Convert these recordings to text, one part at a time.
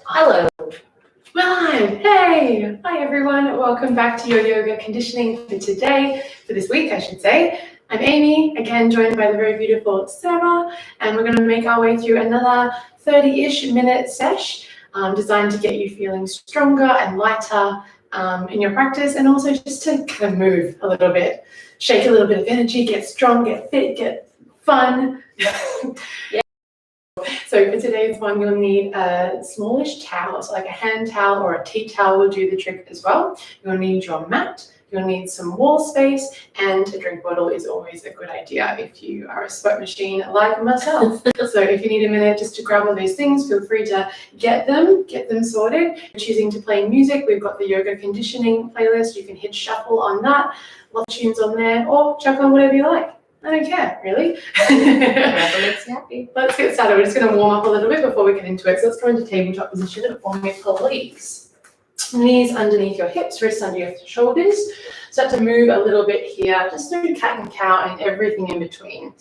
Hello. Live. Hey. Hi everyone. Welcome back to your yoga conditioning for today, for this week I should say. I'm Amy, again joined by the very beautiful Sarah, and we're going to make our way through another 30-ish minute sesh designed to get you feeling stronger and lighter in your practice, and also just to kind of move a little bit, shake a little bit of energy, get strong, get fit, get fun. Yeah. So for today's one, you'll need a smallish towel, so like a hand towel or a tea towel will do the trick as well. You'll need your mat, you'll need some wall space, and a drink bottle is always a good idea if you are a sweat machine like myself. So if you need a minute just to grab all these things, feel free to get them sorted. Choosing to play music, we've got the yoga conditioning playlist. You can hit shuffle on that, lots of tunes on there, or chuck on whatever you like. I don't care, really. Whatever makes you happy. Let's get started. We're just going to warm up a little bit before we get into it. So let's go into tabletop position and form your planks. Knees underneath your hips, wrists under your shoulders. Start to move a little bit here, just through cat and cow and everything in between.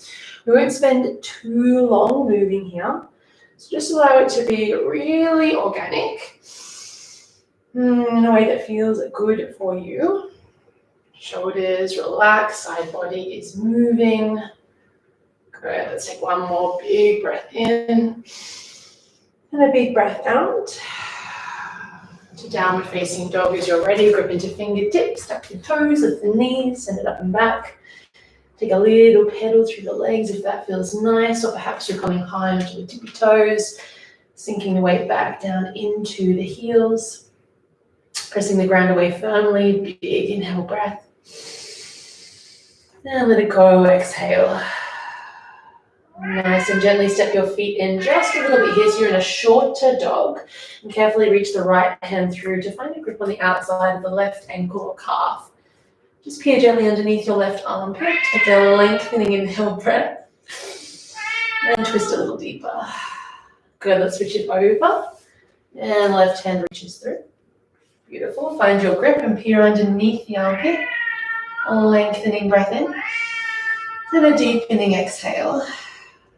We won't spend too long moving here. So just allow it to be really organic in a way that feels good for you. Shoulders relax, side body is moving. Good, let's take one more big breath in and a big breath out. To downward facing dog as you're ready. Grip into fingertips, tuck your toes, lift the knees, send it up and back. Take a little pedal through the legs if that feels nice, or perhaps you're coming high onto the tippy toes, sinking the weight back down into the heels, pressing the ground away firmly. Big inhale breath. And let it go, exhale. Nice and gently step your feet in just a little bit here so you're in a shorter dog. And carefully reach the right hand through to find a grip on the outside of the left ankle or calf. Just peer gently underneath your left armpit. Take a lengthening inhale breath. And twist a little deeper. Good, let's switch it over. And left hand reaches through. Beautiful. Find your grip and peer underneath the armpit. A lengthening breath in. And a deepening exhale.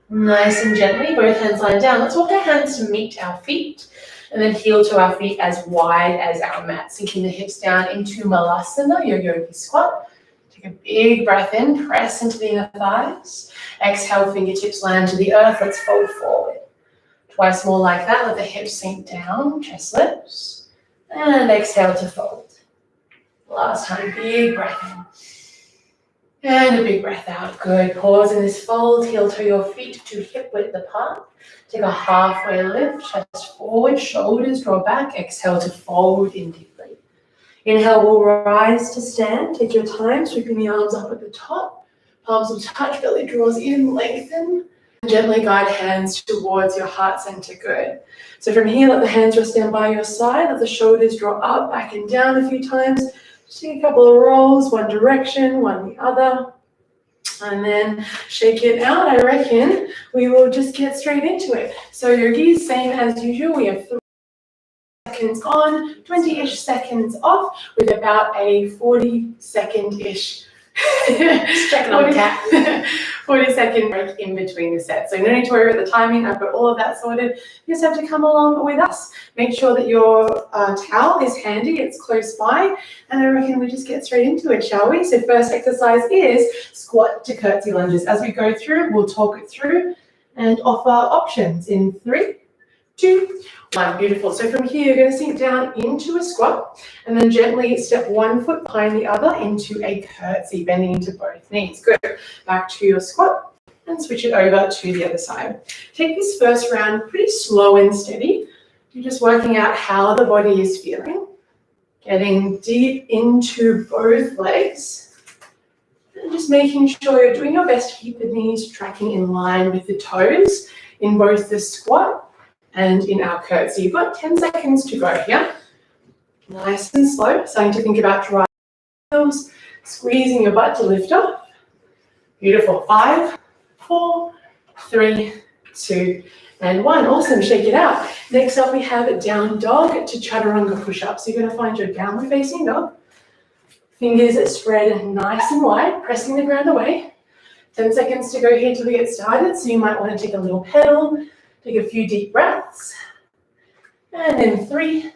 Nice and gently, both hands lying down. Let's walk our hands to meet our feet and then heel to our feet as wide as our mat. Sinking the hips down into Malasana, your yogi squat. Take a big breath in, press into the inner thighs. Exhale, fingertips land to the earth. Let's fold forward. Twice more like that. Let the hips sink down, chest lifts. And exhale to fold. Last time, big breath in. And a big breath out. Good. Pause in this fold. Heel to your feet to hip width apart. Take a halfway lift. Chest forward. Shoulders draw back. Exhale to fold in deeply. Inhale, we'll rise to stand. Take your time. Sweeping the arms up at the top. Palms will touch. Belly draws in. Lengthen. Gently guide hands towards your heart center. Good. So from here, let the hands rest down by your side. Let the shoulders draw up, back and down a few times. Just take a couple of rolls, one direction, one the other, and then shake it out. I reckon we will just get straight into it. So yogis, same as usual. We have 3 seconds on, 20-ish seconds off, with about a 40-second-ish Just checking on the cat. 40-second break in between the sets. So no need to worry about the timing. I've got all of that sorted. You just have to come along with us. Make sure that your towel is handy. It's close by. And I reckon we just get straight into it, shall we? So first exercise is squat to curtsy lunges. As we go through, we'll talk it through and offer options in 3, 2, 1. Beautiful. So from here, you're going to sink down into a squat and then gently step one foot behind the other into a curtsy, bending into both knees. Good. Back to your squat and switch it over to the other side. Take this first round pretty slow and steady. You're just working out how the body is feeling. Getting deep into both legs. And just making sure you're doing your best to keep the knees tracking in line with the toes in both the squat and in our curtsy. You've got 10 seconds to go here. Nice and slow. Starting to think about dry heels, squeezing your butt to lift off. Beautiful. 5, 4, 3, 2, and 1. Awesome. Shake it out. Next up, we have down dog to chaturanga push-up. So you're going to find your downward facing dog. Fingers spread nice and wide, pressing the ground away. 10 seconds to go here till we get started. So you might want to take a little pedal, Take a few deep breaths. And then 3,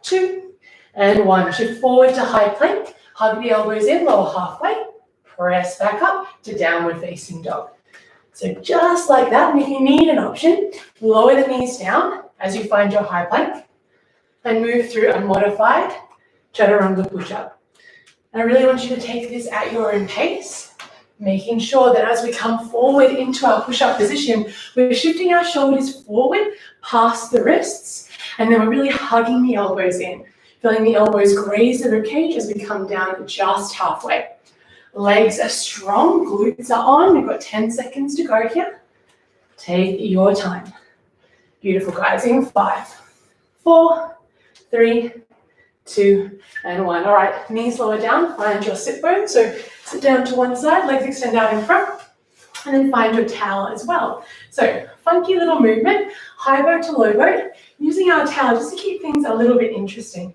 2, and 1. Shift forward to high plank. Hug the elbows in, lower halfway. Press back up to downward facing dog. So just like that, and if you need an option, lower the knees down as you find your high plank and move through a modified chaturanga push-up. I really want you to take this at your own pace, making sure that as we come forward into our push-up position, we're shifting our shoulders forward past the wrists, and then we're really hugging the elbows in, feeling the elbows graze the ribcage as we come down just halfway. Legs are strong, glutes are on. We've got 10 seconds to go here. Take your time. Beautiful, guys. In 5, 4, 3, 2, and 1. All right, knees lower down. Find your sit bone. So sit down to one side, legs extend out in front, and then find your towel as well. So funky little movement, high boat to low boat, using our towel just to keep things a little bit interesting.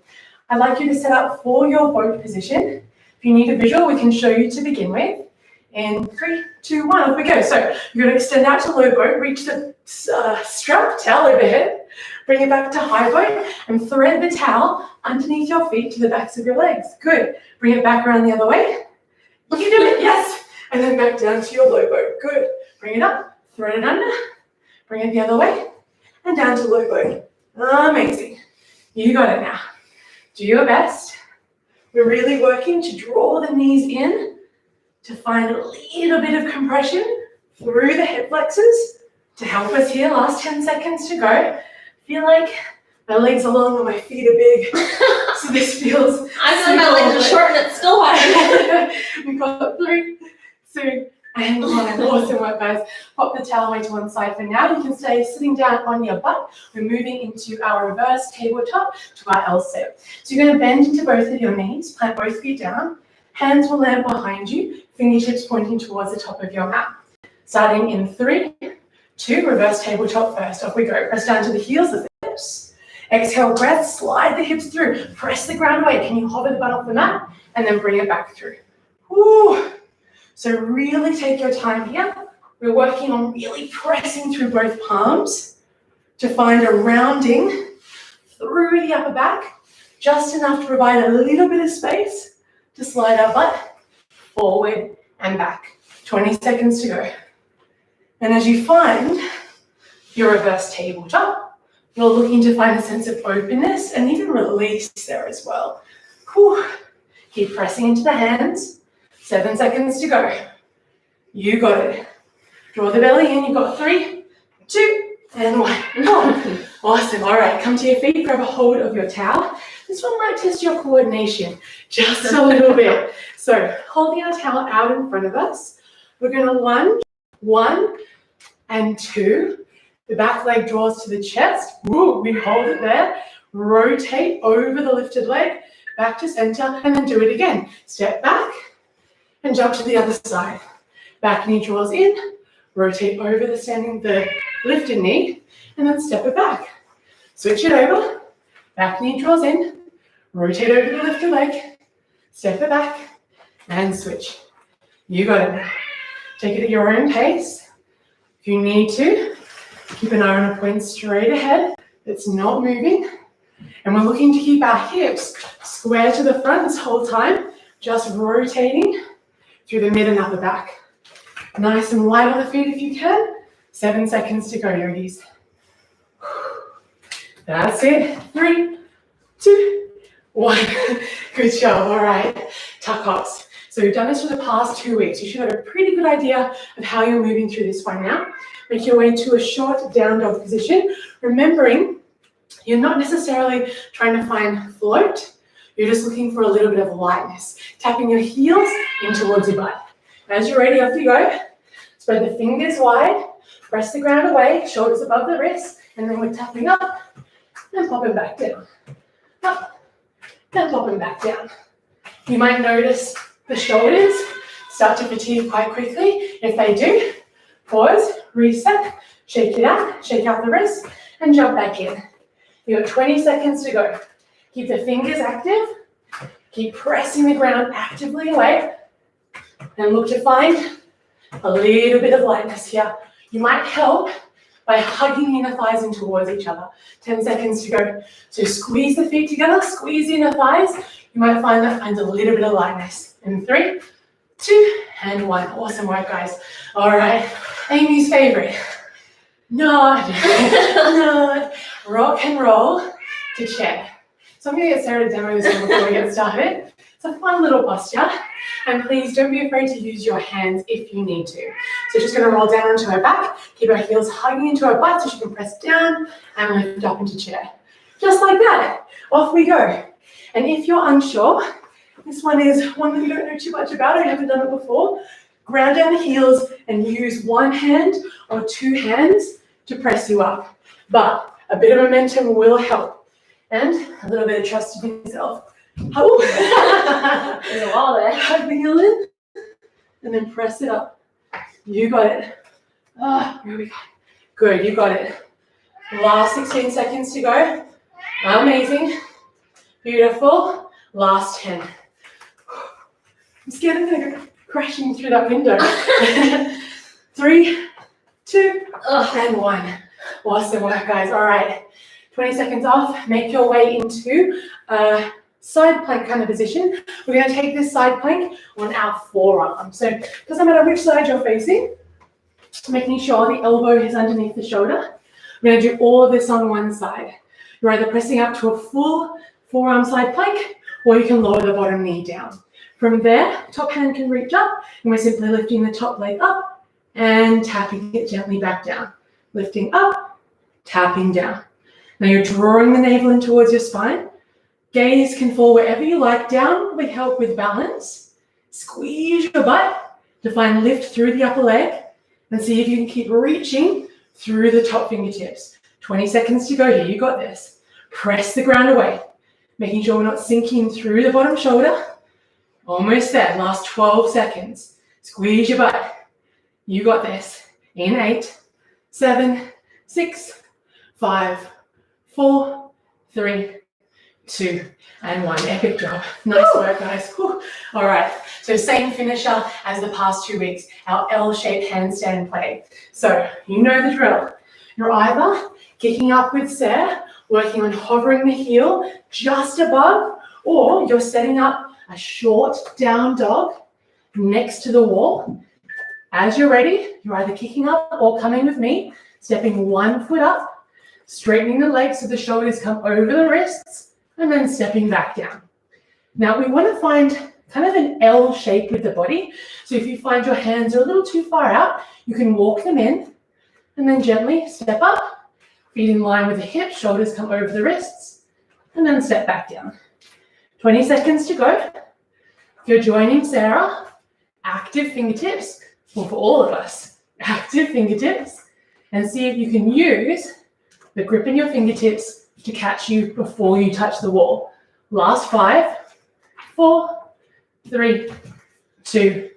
I'd like you to set up for your boat position. If you need a visual, we can show you to begin with. In 3, 2, 1, off we go. So you're going to extend out to low boat, reach the strap, towel overhead, bring it back to high boat, and thread the towel underneath your feet to the backs of your legs. Good. Bring it back around the other way. You can do it, yes. And then back down to your low boat. Good. Bring it up, thread it under, bring it the other way, and down to low boat. Amazing. You got it now. Do your best. We're really working to draw the knees in to find a little bit of compression through the hip flexors to help us here. Last 10 seconds to go. Feel like my legs are long and my feet are big. So this feels I feel like my legs are short and it's still hard. We've got 3, 2, and 1. Awesome work, guys. Pop the towel away to one side for now. You can stay sitting down on your butt. We're moving into our reverse tabletop to our L sit. So you're going to bend into both of your knees, plant both feet down. Hands will land behind you, fingertips pointing towards the top of your mat. Starting in 3, 2, reverse tabletop first. Off we go. Press down to the heels of the hips. Exhale, breath, slide the hips through. Press the ground away. Can you hover the butt off the mat? And then bring it back through. Woo. So really take your time here. We're working on really pressing through both palms to find a rounding through the upper back, just enough to provide a little bit of space to slide our butt forward and back. 20 seconds to go. And as you find your reverse tabletop, you're looking to find a sense of openness and even release there as well. Whew. Keep pressing into the hands. 7 seconds to go. You got it. Draw the belly in. You've got 3, 2, and 1. Awesome. All right, come to your feet. Grab a hold of your towel. This one might test your coordination just a little bit. So holding our towel out in front of us, we're going to lunge 1 and 2. The back leg draws to the chest. Woo, we hold it there. Rotate over the lifted leg, back to center, and then do it again. Step back and jump to the other side. Back knee draws in, rotate over the lifted knee, and then step it back. Switch it over, back knee draws in, rotate over the lifted leg, step it back, and switch. You got it now. Take it at your own pace. If you need to, keep an eye on a point straight ahead that's not moving. And we're looking to keep our hips square to the front this whole time, just rotating through the mid and upper back. Nice and light on the feet if you can. 7 seconds to go, yogis. That's it. 3, 2, 1. Good job. All right. Tuck hops. So we've done this for the past 2 weeks. You should have a pretty good idea of how you're moving through this one now. Make your way to a short down dog position. Remembering, you're not necessarily trying to find float. You're just looking for a little bit of lightness. Tapping your heels in towards your butt. As you're ready, off you go. Spread the fingers wide. Press the ground away, shoulders above the wrists, and then we're tapping up and popping back down. Up and popping back down. You might notice the shoulders start to fatigue quite quickly. If they do, pause, reset, shake it out, shake out the wrists, and jump back in. You've got 20 seconds to go. Keep the fingers active. Keep pressing the ground actively away. And look to find a little bit of lightness here. You might help by hugging the inner thighs in towards each other. 10 seconds to go. So squeeze the feet together, squeeze the inner thighs. You might find that finds a little bit of lightness. In 3, 2, and 1. Awesome work, guys. All right, Amy's favorite. Nod, nod, rock and roll to chair. So I'm gonna get Sarah to demo this one before we get started. It's a fun little posture. And please don't be afraid to use your hands if you need to. So just gonna roll down onto her back, keep her heels hugging into her butt so she can press down and lift up into chair. Just like that, off we go. And if you're unsure, this one is one that you don't know too much about, I haven't done it before. Ground down the heels and use one hand or two hands to press you up. But a bit of momentum will help. And a little bit of trust in yourself. Oh. There's a wall there. Hug the heel in and then press it up. You got it. Here we go. Good, you got it. Last 16 seconds to go. Amazing. Beautiful. Last 10. I'm scared I'm going to go crashing through that window. 3, 2, and 1. Awesome work, guys. All right. 20 seconds off. Make your way into a side plank kind of position. We're going to take this side plank on our forearm. So it doesn't matter which side you're facing, making sure the elbow is underneath the shoulder. We're going to do all of this on one side. You're either pressing up to a full forearm side plank, or you can lower the bottom knee down. From there, top hand can reach up, and we're simply lifting the top leg up and tapping it gently back down. Lifting up, tapping down. Now you're drawing the navel in towards your spine. Gaze can fall wherever you like, down with help with balance. Squeeze your butt to find lift through the upper leg, and see if you can keep reaching through the top fingertips. 20 seconds to go here, you got this. Press the ground away, making sure we're not sinking through the bottom shoulder. Almost there, last 12 seconds. Squeeze your butt. You got this. In 8, 7, 6, 5, 4, 3, 2, and 1. Epic job. Nice work, guys. Whew. All right, so same finisher as the past 2 weeks, our L-shaped handstand play. So you know the drill. You're either kicking up with Sarah, working on hovering the heel just above, or you're setting up a short down dog next to the wall. As you're ready, you're either kicking up or coming with me, stepping one foot up, straightening the legs so the shoulders come over the wrists, and then stepping back down. Now we want to find kind of an L shape with the body. So if you find your hands are a little too far out, you can walk them in and then gently step up, feet in line with the hips, shoulders come over the wrists, and then step back down. 20 seconds to go. If you're joining Sarah, active fingertips, well, for all of us, active fingertips, and see if you can use the grip in your fingertips to catch you before you touch the wall. Last 5, 4, 3, 2,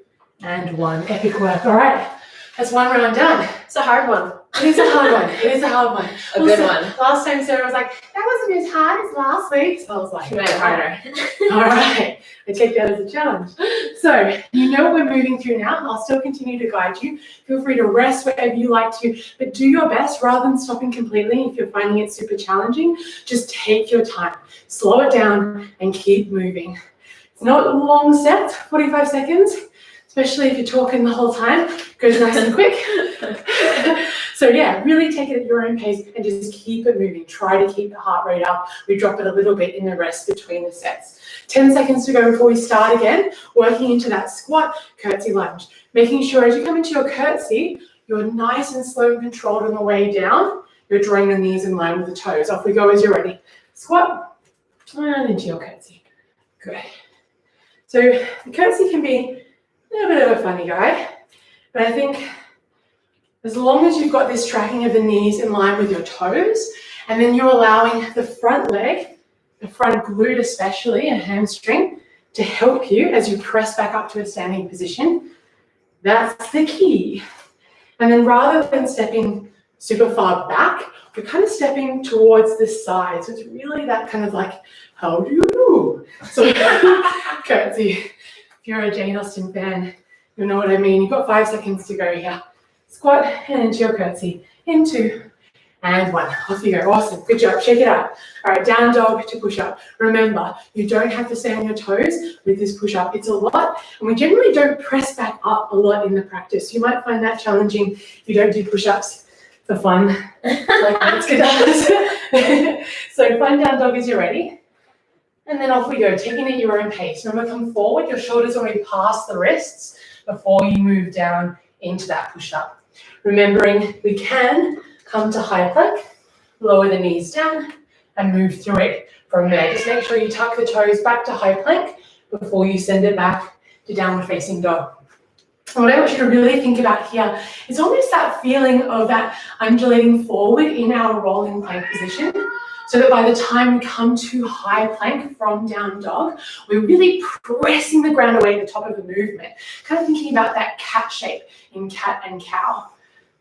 and 1. Epic work. All right, that's one round done. It's a hard one. It is a hard one. It is a hard one. A good one. Last time Sarah was like, that wasn't as hard as last week. So I was like, She made it harder. all right, I take that as a challenge. So you know what we're moving through now. I'll still continue to guide you. Feel free to rest wherever you like to, but do your best rather than stopping completely if you're finding it super challenging. Just take your time, slow it down, and keep moving. It's not long sets, 45 seconds, especially if you're talking the whole time. It goes nice and quick. So yeah, really take it at your own pace and just keep it moving. Try to keep the heart rate up. We drop it a little bit in the rest between the sets. 10 seconds to go before we start again, working into that squat, curtsy lunge. Making sure as you come into your curtsy, you're nice and slow and controlled on the way down. You're drawing the knees in line with the toes. Off we go as you're ready. Squat, and into your curtsy. Good. So the curtsy can be a little bit of a funny guy, but I think as long as you've got this tracking of the knees in line with your toes, and then you're allowing the front leg, the front glute especially, and hamstring, to help you as you press back up to a standing position, that's the key. And then rather than stepping super far back, we're kind of stepping towards the side. So it's really that kind of like, how do you do? So curtsy. If you're a Jane Austen fan, you'll know what I mean. You've got 5 seconds to go here. squat, and into your curtsy. Into, and 1. Off you go. Awesome. Good job. Shake it out. All right, down dog to push up. Remember, you don't have to stay on your toes with this push up. It's a lot, and we generally don't press back up a lot in the practice. You might find that challenging if you don't do push-ups for fun. Like let's get down. So find down dog as you're ready. And then off we go, taking it at your own pace. Remember, come forward, your shoulders already past the wrists before you move down into that push-up. Remembering we can come to high plank, lower the knees down, and move through it from there. Just make sure you tuck the toes back to high plank before you send it back to downward facing dog. And what I want you to really think about here is almost that feeling of that undulating forward in our rolling plank position, so that by the time we come to high plank from down dog, we're really pressing the ground away at the top of the movement. Kind of thinking about that cat shape in cat and cow.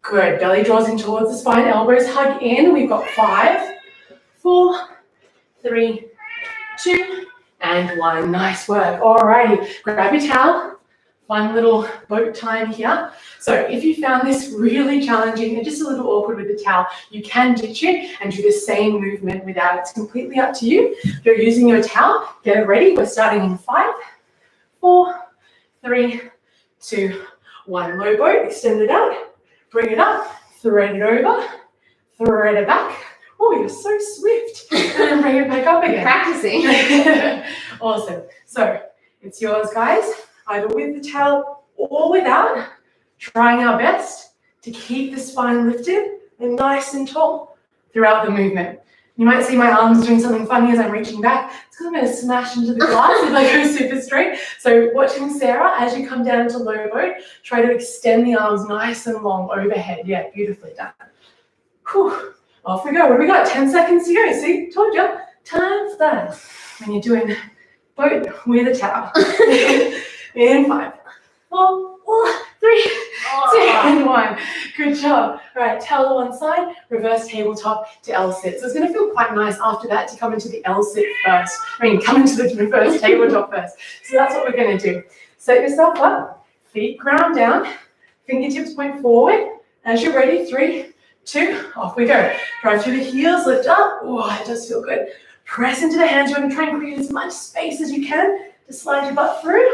Good, belly draws in towards the spine, elbows hug in. We've got 5, 4, 3, 2, and 1. Nice work. Alrighty, grab your towel. Fun little boat time here. So if you found this really challenging and just a little awkward with the towel, you can ditch it and do the same movement without it. It's completely up to you. If you're using your towel, get it ready. We're starting in 5, 4, 3, 2, 1. Low boat, extend it out. Bring it up, thread it over, thread it back. Oh, you're so swift. And then bring it back up again. Practicing. Awesome. So it's yours, guys. Either with the towel or without. Trying our best to keep the spine lifted and nice and tall throughout the movement. You might see my arms doing something funny as I'm reaching back. It's because I'm going to smash into the glass if I go super straight. So watching Sarah, as you come down to low boat, try to extend the arms nice and long overhead. Yeah, beautifully done. Whew. Off we go. What have we got? 10 seconds to go. See, told you. Time flies when you're doing boat with a towel. In 5, 4, 3, 2, and 1. Good job. All right, towel to one side, reverse tabletop to L-sit. So it's going to feel quite nice after that to come into the L-sit first. Come into the reverse tabletop first. So that's what we're going to do. Set yourself up, feet ground down, fingertips point forward. As you're ready, 3, 2, off we go. Drive through the heels, lift up. Oh, it does feel good. Press into the hands. You're going to try and create as much space as you can to slide your butt through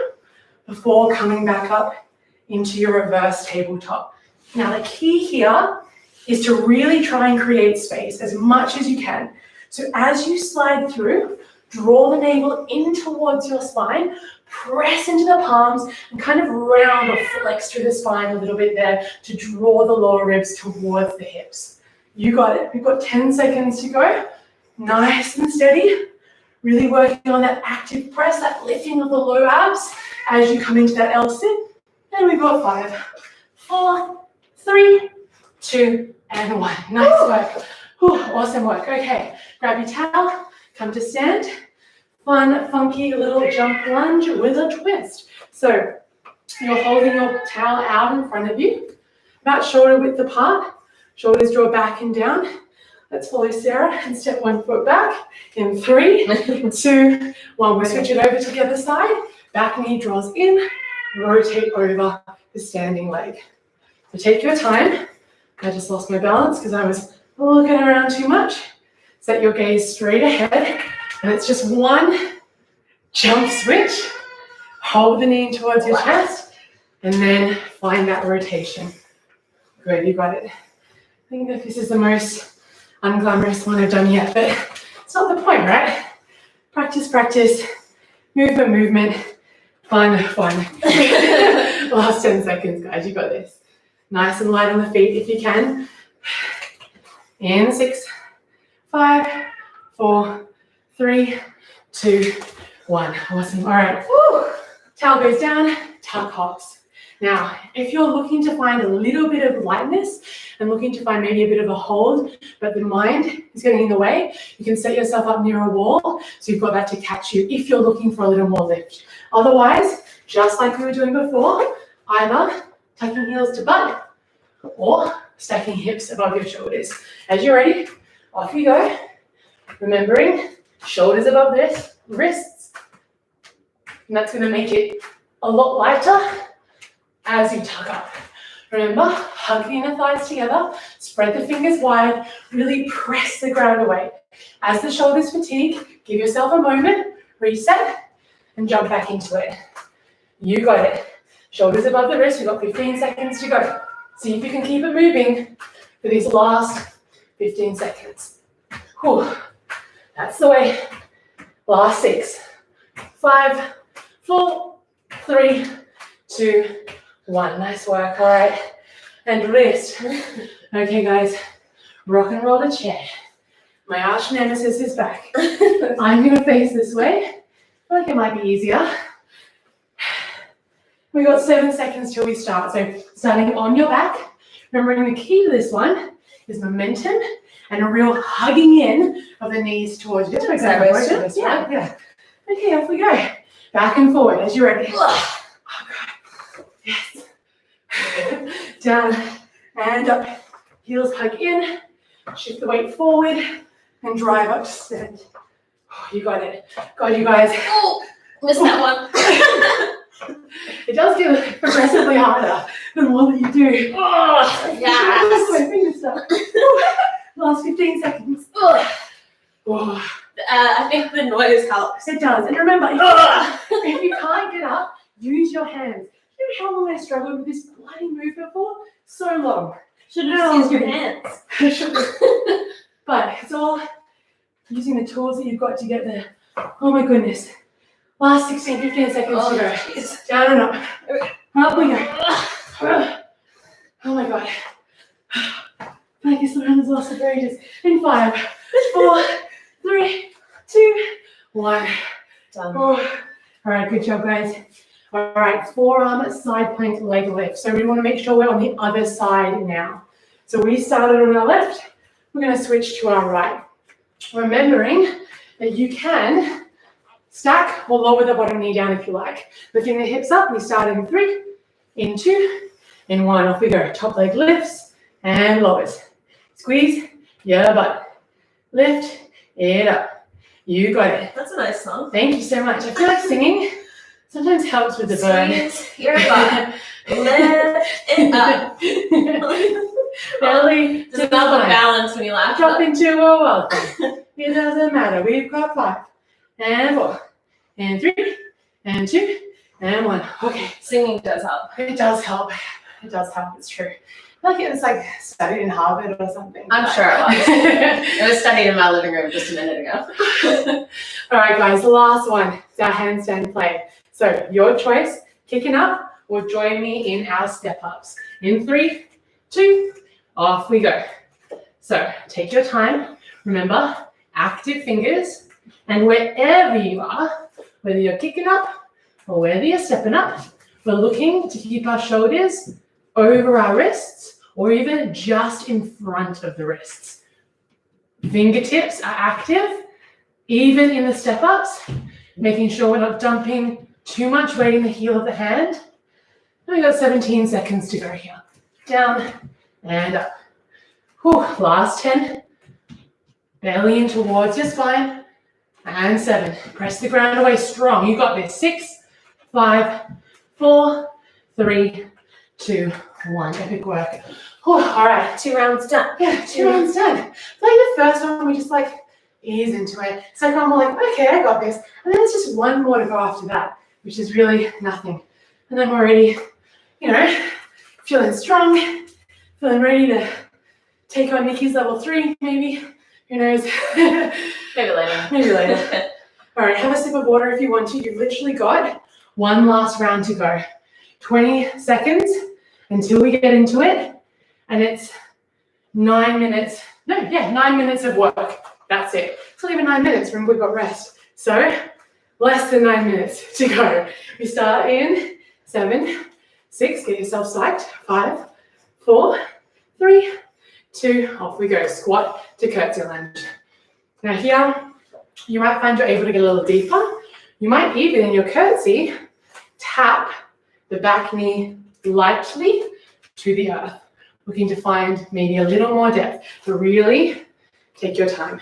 before coming back up into your reverse tabletop. Now the key here is to really try and create space as much as you can. So as you slide through, draw the navel in towards your spine, press into the palms, and kind of round or flex through the spine a little bit there to draw the lower ribs towards the hips. You got it. We've got 10 seconds to go. Nice and steady. Really working on that active press, that lifting of the low abs as you come into that L-sit. And we've got 5, 4, 3, 2, and 1. Nice work. Whew, awesome work. Okay, grab your towel, come to stand. Fun, funky little jump lunge with a twist. So you're holding your towel out in front of you, about shoulder width apart. Shoulders draw back and down. Let's follow Sarah and step 1 foot back in 3, 2, 1. We'll switch it over to the other side. Back knee draws in, rotate over the standing leg. So take your time. I just lost my balance because I was looking around too much. Set your gaze straight ahead, and it's just 1 jump switch. Hold the knee towards your chest, and then find that rotation. Good, you got it. I think that this is the most unglamorous one I've done yet, but it's not the point, right? Practice, practice, movement, fun. Last 10 seconds, guys, you got this. Nice and light on the feet if you can. In 6, 5, 4, 3, 2, 1. Awesome. All right. Woo. Towel goes down, tuck hops. Now, if you're looking to find a little bit of lightness and looking to find maybe a bit of a hold, but the mind is getting in the way, you can set yourself up near a wall so you've got that to catch you if you're looking for a little more lift. Otherwise, just like we were doing before, either tucking heels to butt or stacking hips above your shoulders. As you're ready, off you go. Remembering, shoulders above this, wrists. And that's going to make it a lot lighter as you tuck up. Remember, hug the inner thighs together, spread the fingers wide, really press the ground away. As the shoulders fatigue, give yourself a moment, reset, and jump back into it. You got it. Shoulders above the wrist, we've got 15 seconds to go. See if you can keep it moving for these last 15 seconds. Whew. That's the way. Last 6, 5, 4, 3, 2, 1. Nice work, all right. And wrist. Okay, guys, rock and roll the chair. My arch nemesis is back. I'm gonna face this way. I feel like it might be easier. We've got 7 seconds till we start. So starting on your back, remembering the key to this one is momentum and a real hugging in of the knees towards you. Yeah. Okay, off we go. Back and forward as you're ready. Oh, God. Yes. Down and up. Heels hug in. Shift the weight forward and drive up to stand. Oh, you got it. God, you guys. Oh, missed that one. It does get progressively harder the more that you do. Oh, yes. My fingers stuck. Last 15 seconds. Oh, I think the noise helps. it does. And remember, if you can't get up, use your hands. You know how long I struggled with this bloody movement for? So long. Should have just used your hands. But it's all using the tools that you've got to get there. Oh my goodness. Last 16, 15 seconds to go. Jeez. Down and up. Up we go. Oh my God. Like this around as well, so very just in 5, 4, 3, 2, 1. Done. Oh. All right, good job, guys. All right, forearm side plank leg lift. So we want to make sure we're on the other side now. So we started on our left. We're going to switch to our right. Remembering that you can stack or lower the bottom knee down if you like. Lifting the hips up, we start in 3, in 2, in 1. Off we go. Top leg lifts and lowers. Squeeze your butt. Lift it up. You got it. That's a nice song. Thank you so much. I feel like singing sometimes helps with the burn. Squeeze your butt. Lift it up. Belly Does to it the not look spine. balanced when you laugh? Drop into a welcome. It doesn't matter. We've got 5 and 4 and 3 and 2 and 1. Okay. Singing does help. It does help. It does help. It's true. I feel like it's like studied in Harvard or something. I'm sure it was. It was studied in my living room just a minute ago. All right, guys, the last one is our handstand play. So your choice, kicking up or join me in our step ups. In 3, 2, off we go. So take your time. Remember, active fingers. And wherever you are, whether you're kicking up or whether you're stepping up, we're looking to keep our shoulders over our wrists or even just in front of the wrists. Fingertips are active, even in the step ups, making sure we're not dumping too much weight in the heel of the hand. And we've got 17 seconds to go here. Down and up. Whew, last 10. Belly in towards your spine. And 7. Press the ground away strong. You got this. 6, 5, 4, 3, 2, 1. Epic work. Whew, all right. 2 rounds done. Yeah, 2 rounds done. I feel like the first one, we just like ease into it. Second one, we're like, okay, I got this. And then it's just one more to go after that, which is really nothing. And then we're already, feeling strong, feeling ready to take on Nikki's level 3, maybe. Who knows? Maybe later. Maybe later. All right, have a sip of water if you want to. You've literally got one last round to go. 20 seconds until we get into it. And it's 9 minutes. 9 minutes of work. That's it. It's not even 9 minutes. Remember, we've got rest. So less than 9 minutes to go. We start in 7, 6. Get yourself psyched. 5, 4, 3, 2. Off we go. Squat to curtsy lunge. Now here, you might find you're able to get a little deeper. You might even, in your curtsy, tap the back knee lightly to the earth, looking to find maybe a little more depth. But really, take your time.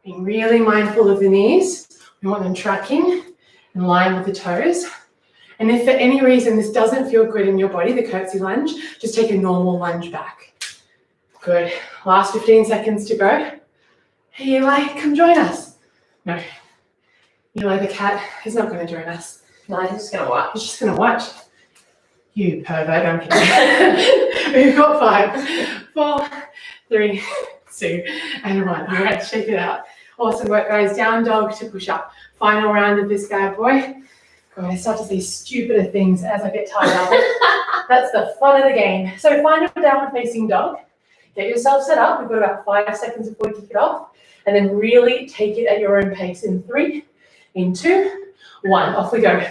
Being really mindful of the knees. We want them tracking in line with the toes. And if for any reason this doesn't feel good in your body, the curtsy lunge, just take a normal lunge back. Good. Last 15 seconds to go. Hey, Eli, come join us. No. Eli the cat is not going to join us. No, he's just gonna watch. He's just going to watch. You pervert, I'm kidding. We've got 5, 4, 3, 2, and 1. All right, shake it out. Awesome work, guys. Down dog to push up. Final round of this bad boy. God, I start to say stupider things as I get tired of it. That's the fun of the game. So find a downward facing dog. Get yourself set up. We've got about 5 seconds before we kick it off. And then really take it at your own pace in 3, in 2, 1. Off we go.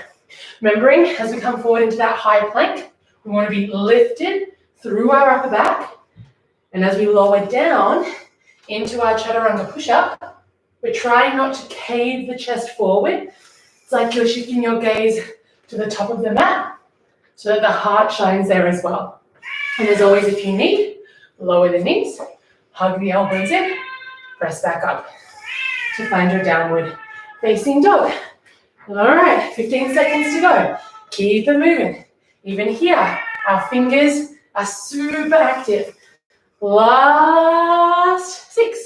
Remembering, as we come forward into that high plank, we want to be lifted through our upper back. And as we lower down into our chaturanga push-up, we're trying not to cave the chest forward. It's like you're shifting your gaze to the top of the mat so that the heart shines there as well. And as always, if you need, lower the knees, hug the elbows in, press back up to find your downward facing dog. All right, 15 seconds to go. Keep it moving. Even here, our fingers are super active. Last 6,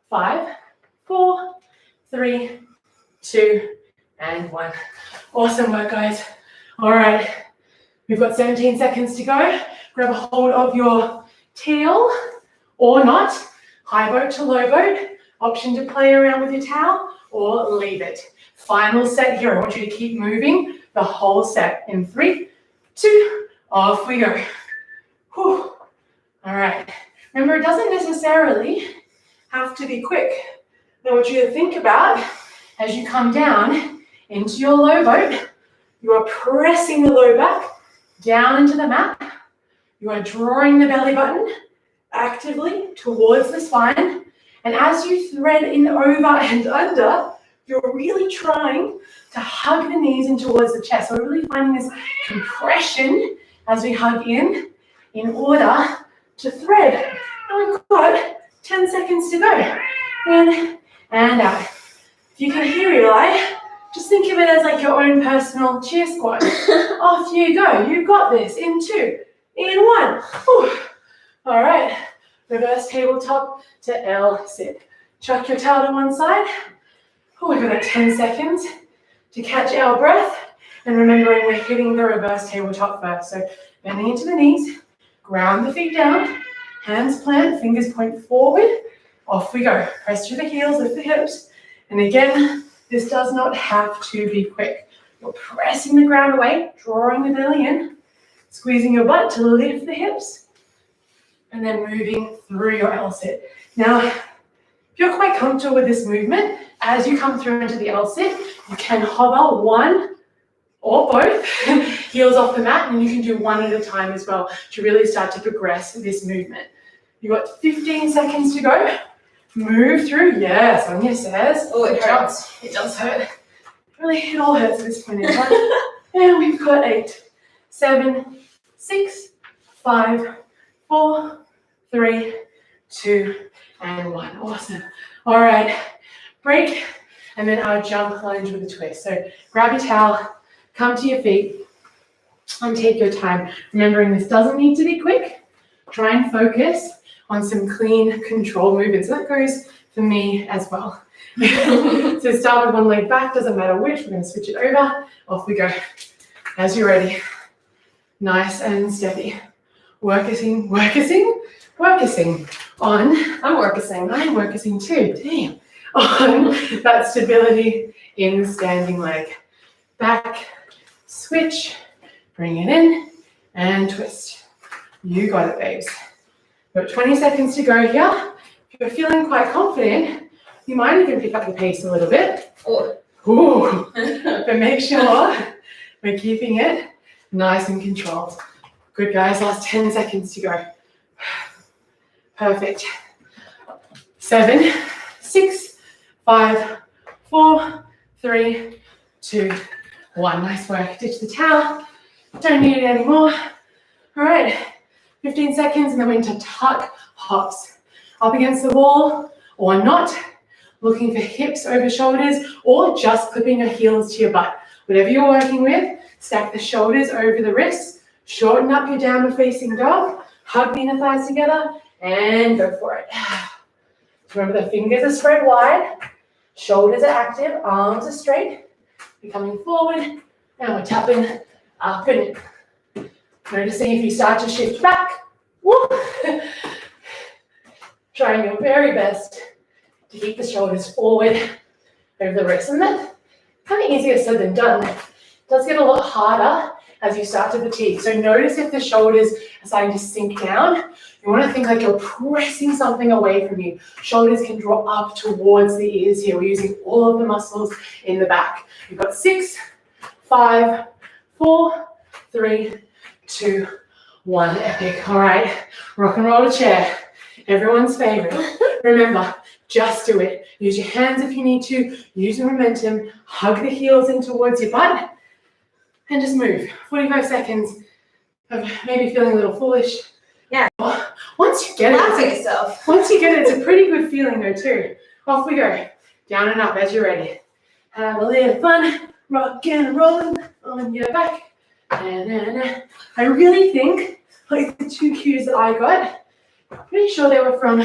5, 4, 3, 2, and 1. Awesome work, guys. All right, we've got 17 seconds to go. Grab a hold of your tail or not. High boat to low boat. Option to play around with your towel or leave it. Final set here. I want you to keep moving the whole set in 3, 2, off we go. Whew. All right. Remember, it doesn't necessarily have to be quick. I want you to think about as you come down into your low boat, you are pressing the low back down into the mat. You are drawing the belly button actively towards the spine. And as you thread in over and under, you're really trying to hug the knees in towards the chest. So we're really finding this compression as we hug in order to thread. And we've got 10 seconds to go. In and out. If you can hear Eli, just think of it as like your own personal cheer squad. Off you go. You've got this. In 2, in 1. Whew. All right. Reverse tabletop to L sit. Chuck your towel to one side. Oh, we've got 10 seconds to catch our breath. And remembering we're hitting the reverse tabletop first. So bending into the knees, ground the feet down, hands plant, fingers point forward. Off we go. Press through the heels, lift the hips. And again, this does not have to be quick. You're pressing the ground away, drawing the belly in, squeezing your butt to lift the hips, and then moving through your L-sit. Now, if you're quite comfortable with this movement, as you come through into the L-sit, you can hover one or both heels off the mat, and you can do one at a time as well to really start to progress this movement. You've got 15 seconds to go. Move through. Yes, Sonia says. Oh, it jumps. It does hurt. Really, it all hurts at this point in time. And we've got 8, 7, 6, 5, 4, 3, 2, and 1. Awesome. All right. Break, and then our jump lunge with a twist. So grab your towel, come to your feet, and take your time. Remembering this doesn't need to be quick. Try and focus on some clean, controlled movements. So that goes for me as well. So start with one leg back, doesn't matter which. We're going to switch it over. Off we go. As you're ready. Nice and steady. Working on. I'm working too. Damn. On that stability in the standing leg. Back, switch, bring it in, and twist. You got it, babes. We've got 20 seconds to go here. If you're feeling quite confident, you might even pick up the pace a little bit. Ooh. But make sure we're keeping it nice and controlled. Good, guys. Last 10 seconds to go. Perfect. 7, 6, 5, 4, 3, 2, 1. Nice work. Ditch the towel. Don't need it anymore. All right. 15 seconds, and then we're into tuck hops. Up against the wall or not. Looking for hips over shoulders or just clipping your heels to your butt. Whatever you're working with, Stack the shoulders over the wrists. Shorten up your downward facing dog. Hug the inner thighs together and go for it. Remember the fingers are spread wide. Shoulders are active. Arms are straight. We're coming forward and we're tapping up and in. Noticing if you start to shift back. Woo. Trying your very best to keep the shoulders forward over the wrists. And that's kind of easier said than done. It does get a lot harder as you start to fatigue. So notice if the shoulders are starting to sink down. You want to think like you're pressing something away from you. Shoulders can draw up towards the ears here. We're using all of the muscles in the back. You've got 6, 5, 4, 3, 2, 1. Epic. All right. Rock and roll a chair. Everyone's favorite. Remember, just do it. Use your hands if you need to. Use your momentum. Hug the heels in towards your butt. And just move. 45 seconds of maybe feeling a little foolish. Yeah. Once you get Laugh at it, yourself. once you get it, it's a pretty good feeling though too. Off we go. Down and up as you're ready. Have a little fun. Rocking and rolling on your back. I really think like the 2 cues that I got, pretty sure they were from,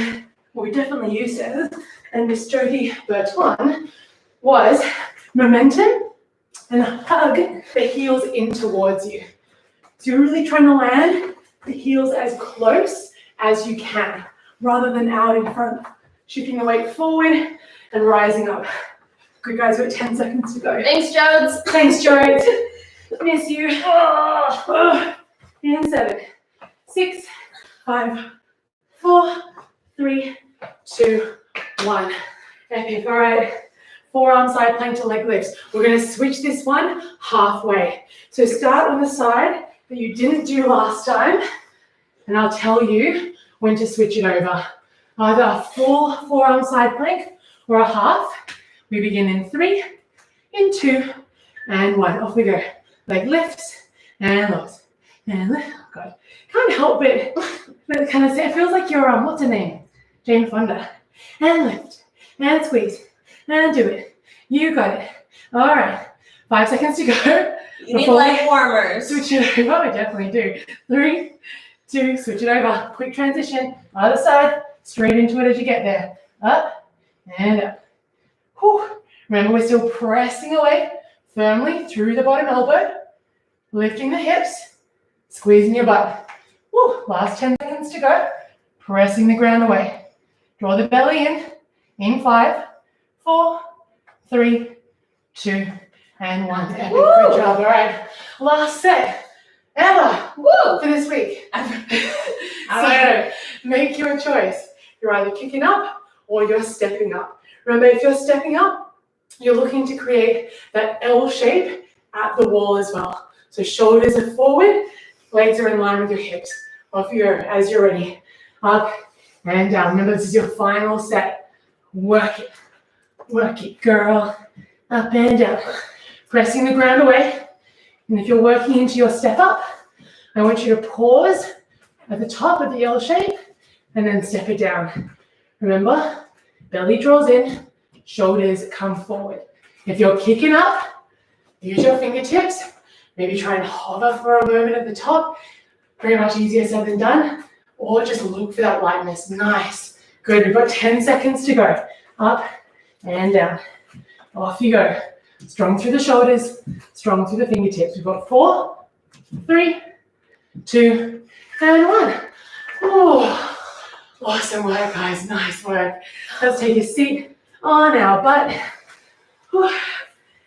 well, we definitely used it, and Miss Jody Burton, was momentum and hug the heels in towards you. So you're really trying to land the heels as close as you can, rather than out in front. Shifting the weight forward and rising up. Good guys, we've got 10 seconds to go. Thanks, Jones. Thanks, Jones. Miss you. In 7, 6, 5, 4, 3, 2, 1. Epic. All right. Forearm side plank to leg lifts. We're going to switch this one halfway. So start on the side that you didn't do last time, and I'll tell you when to switch it over. Either a full forearm side plank or a half. We begin in 3, in 2, and 1. Off we go. Leg lifts and lifts and lift. Oh God, can't help it. But kind of it feels like you're what's her name? Jane Fonda. And lift and squeeze and do it. You got it. All right. 5 seconds to go. You need leg warmers. Switch it over. I definitely do. 3, 2, switch it over. Quick transition. Other side. Straight into it as you get there. Up and up. Whew. Remember, we're still pressing away firmly through the bottom elbow. Lifting the hips. Squeezing your butt. Whew. Last 10 seconds to go. Pressing the ground away. Draw the belly in. In 5, 4, 3, 2, and 1. Epic. Good job. All right. Last set ever Woo! for this week. So make your choice. You're either kicking up or you're stepping up. Remember, if you're stepping up, you're looking to create that L shape at the wall as well. So shoulders are forward, legs are in line with your hips. Off you go as you're ready. Up and down. Remember, this is your final set. Work it, girl. Up and down. Pressing the ground away. And if you're working into your step up, I want you to pause at the top of the L shape and then step it down. Remember, belly draws in, shoulders come forward. If you're kicking up, use your fingertips. Maybe try and hover for a moment at the top. Pretty much easier said than done. Or just look for that lightness. Nice. Good. We've got 10 seconds to go. Up and down. Off you go. Strong through the shoulders, strong through the fingertips. We've got 4, 3, 2, and 1. Oh, awesome work, guys. Nice work. Let's take a seat on our butt.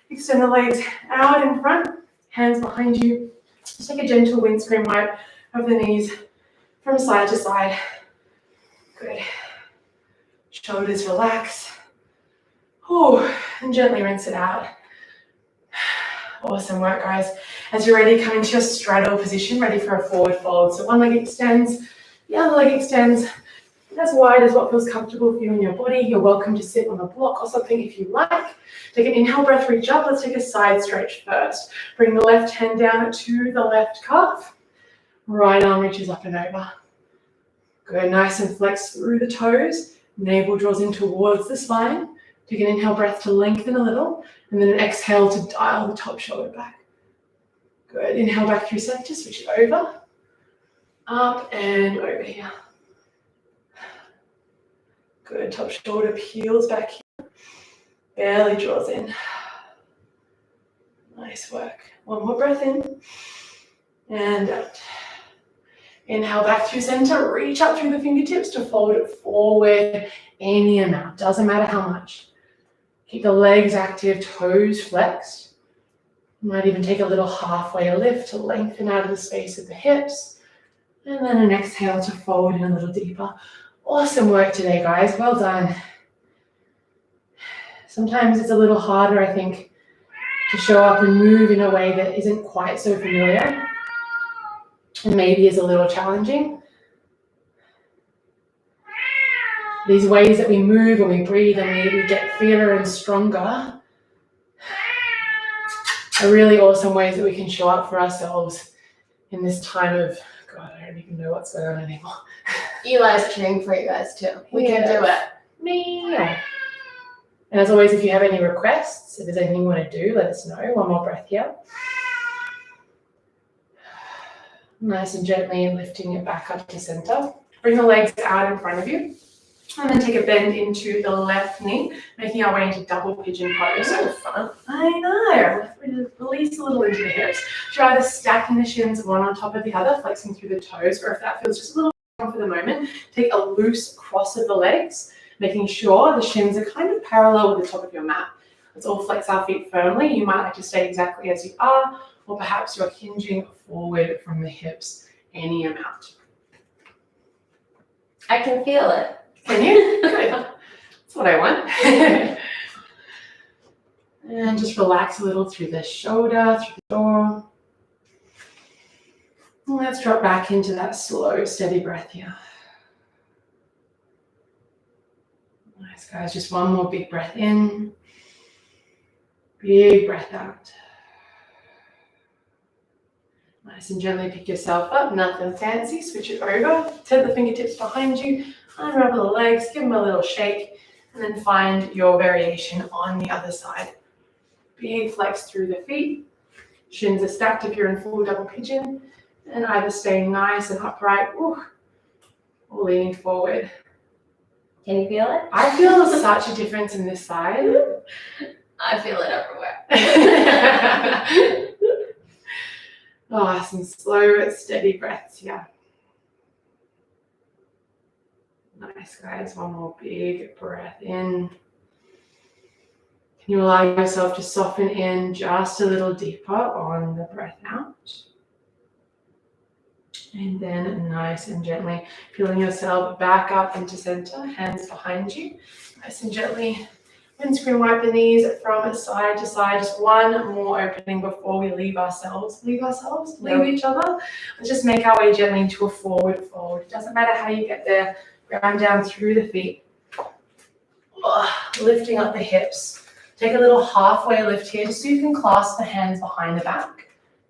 Extend the legs out in front, hands behind you. Just take a gentle windscreen wipe of the knees from side to side. Good. Shoulders relax. And gently rinse it out. Awesome work, guys. As you're ready, come into your straddle position, ready for a forward fold. So one leg extends, the other leg extends as wide as what feels comfortable for you in your body. You're welcome to sit on a block or something if you like. Take an inhale breath, reach up. Let's take a side stretch first. Bring the left hand down to the left calf. Right arm reaches up and over. Good, nice and flex through the toes. Navel draws in towards the spine. Take an inhale breath to lengthen a little, and then an exhale to dial the top shoulder back. Good. Inhale back through center, switch it over. Up and over here. Good. Top shoulder peels back here. Belly draws in. Nice work. One more breath in. And out. Inhale back through center. Reach up through the fingertips to fold it forward any amount. Doesn't matter how much. Keep the legs active, toes flexed. You might even take a little halfway lift to lengthen out of the space of the hips. And then an exhale to fold in a little deeper. Awesome work today, guys. Well done. Sometimes it's a little harder, I think, to show up and move in a way that isn't quite so familiar and maybe is a little challenging. These ways that we move and we breathe and we get clearer and stronger are really awesome ways that we can show up for ourselves in this time of, God, I don't even know what's going on anymore. Eli's cheering for you guys too. We can do it. Meow. And as always, if you have any requests, if there's anything you want to do, let us know. One more breath here. Nice and gently lifting it back up to center. Bring the legs out in front of you. And then take a bend into the left knee, making our way into double pigeon pose. So fun. I know. Release a little into the hips. Try either stacking the shins one on top of the other, flexing through the toes, or if that feels just a little for the moment, take a loose cross of the legs, making sure the shins are kind of parallel with the top of your mat. Let's all flex our feet firmly. You might like to stay exactly as you are, or perhaps you're hinging forward from the hips any amount. I can feel it. Can you? Good. That's what I want. And just relax a little through the shoulder, through the jaw. And let's drop back into that slow, steady breath here. Nice, guys. Just one more big breath in. Big breath out. Nice and gently pick yourself up. Nothing fancy. Switch it over. Ted the fingertips behind you. Unravel the legs. Give them a little shake. And then find your variation on the other side. Big flex through the feet. Shins are stacked if you're in full double pigeon. And either staying nice and upright, or leaning forward. Can you feel it? I feel such a difference in this side. I feel it everywhere. Oh, some slow, steady breaths here. Nice, guys. One more big breath in. Can you allow yourself to soften in just a little deeper on the breath out? And then nice and gently peeling yourself back up into center, hands behind you. Nice and gently windscreen wipe the knees from side to side. Just one more opening before we leave each other. Let's just make our way gently into a forward fold. It doesn't matter how you get there. Ground down through the feet. Lifting up the hips. Take a little halfway lift here just so you can clasp the hands behind the back.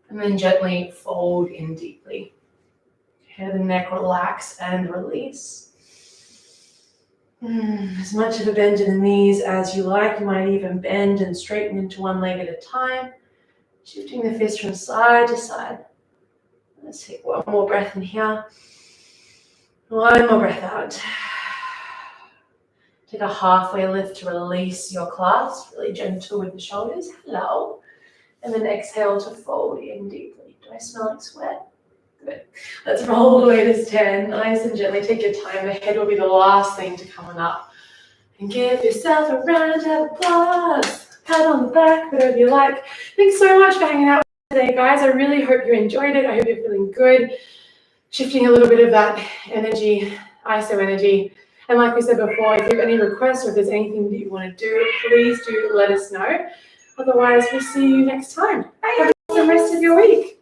And then gently fold in deeply. Head and neck relax and release. As much of a bend in the knees as you like. You might even bend and straighten into one leg at a time. Shifting the fists from side to side. Let's take one more breath in here. One more breath out. Take a halfway lift to release your clasp. Really gentle with the shoulders. Hello. And then exhale to fold in deeply. Do I smell like sweat? Good. Let's roll all the way to stand. Nice and gently. Take your time. The head will be the last thing to come on up. And give yourself a round of applause. Pat on the back, whatever you like. Thanks so much for hanging out with me today, guys. I really hope you enjoyed it. I hope you're feeling good. Shifting a little bit of that energy, ISO energy. And like we said before, if you have any requests or if there's anything that you want to do, please do let us know. Otherwise, we'll see you next time. Have a good rest of your week.